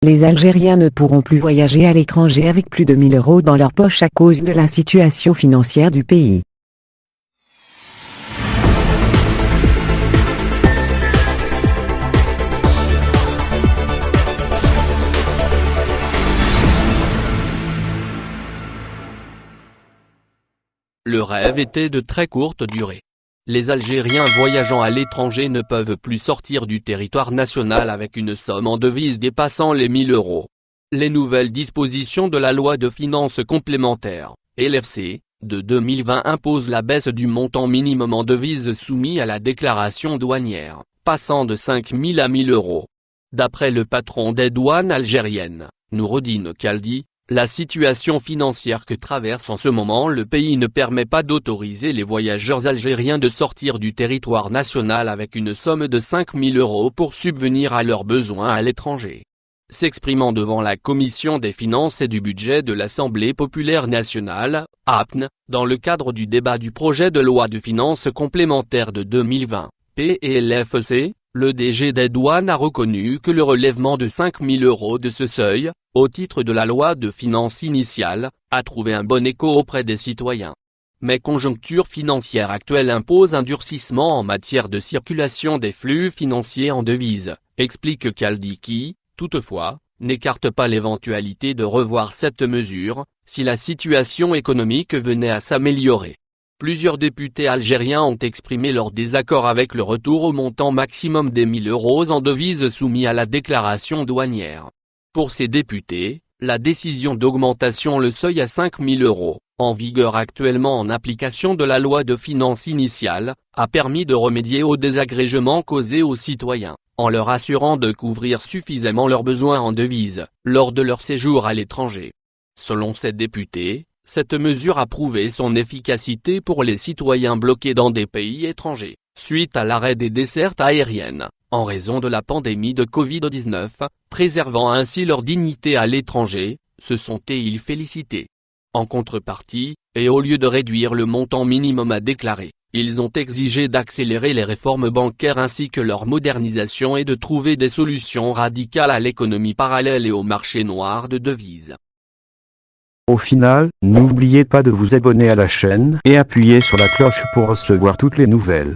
Les Algériens ne pourront plus voyager à l'étranger avec plus de 1 000 € dans leur poche à cause de la situation financière du pays. Le rêve était de très courte durée. Les Algériens voyageant à l'étranger ne peuvent plus sortir du territoire national avec une somme en devises dépassant les 1 000 €. Les nouvelles dispositions de la loi de finances complémentaires, LFC, de 2020 imposent la baisse du montant minimum en devises soumis à la déclaration douanière, passant de 5 000 à 1 000 €. D'après le patron des douanes algériennes, Noureddine Kaldi, la situation financière que traverse en ce moment le pays ne permet pas d'autoriser les voyageurs algériens de sortir du territoire national avec une somme de 5 000 € pour subvenir à leurs besoins à l'étranger. S'exprimant devant la Commission des finances et du budget de l'Assemblée populaire nationale, APN, dans le cadre du débat du projet de loi de finances complémentaire de 2020, PLFC, le DG des douanes a reconnu que le relèvement de 5 000 € de ce seuil, au titre de la loi de finances initiale, a trouvé un bon écho auprès des citoyens. Mais conjoncture financière actuelle impose un durcissement en matière de circulation des flux financiers en devises, explique Kaldi qui, toutefois, n'écarte pas l'éventualité de revoir cette mesure, si la situation économique venait à s'améliorer. Plusieurs députés algériens ont exprimé leur désaccord avec le retour au montant maximum des 1 000 € en devises soumis à la déclaration douanière. Pour ces députés, la décision d'augmentation le seuil à 5 000 €, en vigueur actuellement en application de la loi de finances initiale, a permis de remédier au désagrégement causé aux citoyens, en leur assurant de couvrir suffisamment leurs besoins en devises, lors de leur séjour à l'étranger. Selon ces députés, cette mesure a prouvé son efficacité pour les citoyens bloqués dans des pays étrangers, suite à l'arrêt des dessertes aériennes, en raison de la pandémie de Covid-19, préservant ainsi leur dignité à l'étranger, se sont-ils félicités. En contrepartie, et au lieu de réduire le montant minimum à déclarer, ils ont exigé d'accélérer les réformes bancaires ainsi que leur modernisation et de trouver des solutions radicales à l'économie parallèle et au marché noir de devises. Au final, n'oubliez pas de vous abonner à la chaîne et appuyer sur la cloche pour recevoir toutes les nouvelles.